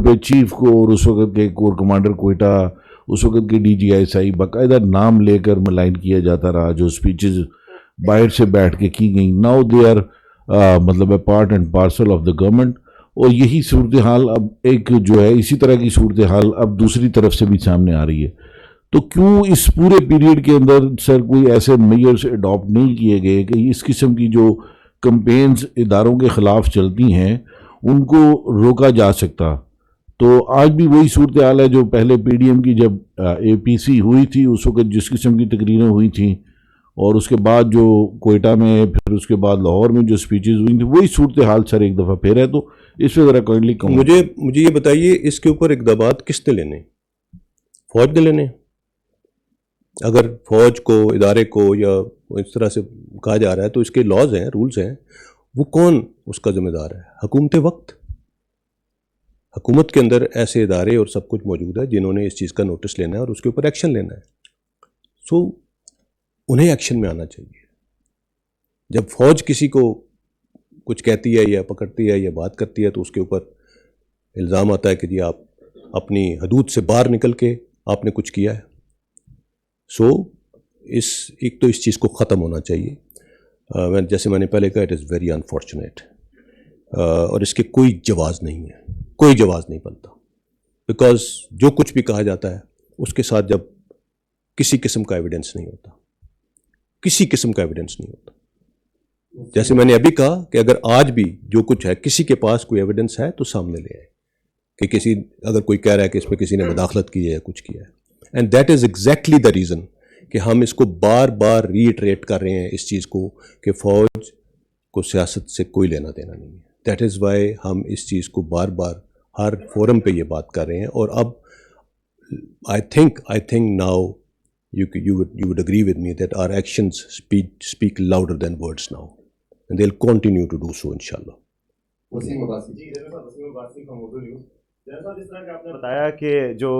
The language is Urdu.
پہ چیف کو اور اس وقت کے کور کمانڈر کوئٹہ، اس وقت کے DGSI باقاعدہ نام لے کر ملائن کیا جاتا رہا، جو سپیچز باہر سے بیٹھ کے کی گئیں. ناؤ دے آر مطلب a part and parcel of the government. اور یہی صورتحال اب ایک جو ہے اسی طرح کی صورتحال اب دوسری طرف سے بھی سامنے آ رہی ہے. تو کیوں اس پورے پیریڈ کے اندر سر کوئی ایسے میئرز اڈاپٹ نہیں کیے گئے کہ اس قسم کی جو کمپینز اداروں کے خلاف چلتی ہیں ان کو روکا جا سکتا؟ تو آج بھی وہی صورتحال ہے جو پہلے PDM کی جب APC ہوئی تھی اس وقت جس قسم کی تقریریں ہوئی تھیں، اور اس کے بعد جو کوئٹہ میں، پھر اس کے بعد لاہور میں جو سپیچز ہوئی تھیں، وہی صورتحال سر ایک دفعہ پھر ہے. تو اس پہ ذرا کائنڈلی مجھے یہ بتائیے، اس کے اوپر اقدامات کس نے لینے؟ فوج نے لینے؟ اگر فوج کو، ادارے کو، یا اس طرح سے کہا جا رہا ہے تو اس کے لاز ہیں، رولز ہیں، وہ کون اس کا ذمہ دار ہے؟ حکومت وقت. حکومت کے اندر ایسے ادارے اور سب کچھ موجود ہے جنہوں نے اس چیز کا نوٹس لینا ہے اور اس کے اوپر ایکشن لینا ہے. سو انہیں ایکشن میں آنا چاہیے. جب فوج کسی کو کچھ کہتی ہے یا پکڑتی ہے یا بات کرتی ہے تو اس کے اوپر الزام آتا ہے کہ جی آپ اپنی حدود سے باہر نکل کے آپ نے کچھ کیا ہے. سو ایک تو اس چیز کو ختم ہونا چاہیے. جیسے میں نے پہلے کہا، اٹ از ویری انفارچونیٹ، اور اس کے کوئی جواز نہیں ہے، کوئی جواز نہیں بنتا. بیکاز جو کچھ بھی کہا جاتا ہے اس کے ساتھ جب کسی قسم کا ایویڈنس نہیں ہوتا، کسی قسم کا ایویڈنس نہیں ہوتا. جیسے میں نے ابھی کہا کہ اگر آج بھی جو کچھ ہے کسی کے پاس کوئی ایویڈنس ہے تو سامنے لے آئے کہ اگر کوئی کہہ رہا ہے کہ اس میں کسی نے مداخلت کی ہے یا کچھ کیا ہے. And that is exactly the reason کہ ہم اس کو بار بار ریٹریٹ کر رہے ہیں اس چیز کو کہ فوج کو سیاست سے کوئی لینا دینا نہیں ہے. دیٹ از وائی ہم اس چیز کو بار بار ہر فورم پہ یہ بات کر رہے ہیں. اور اب I think now you would agree with me that our actions speak louder than words now, and they'll continue to do so inshallah. Waseem Abbasi ji, Waseem Abbasi کا موضوع نیوز. جیسا جس طرح کہ آپ نے بتایا کہ جو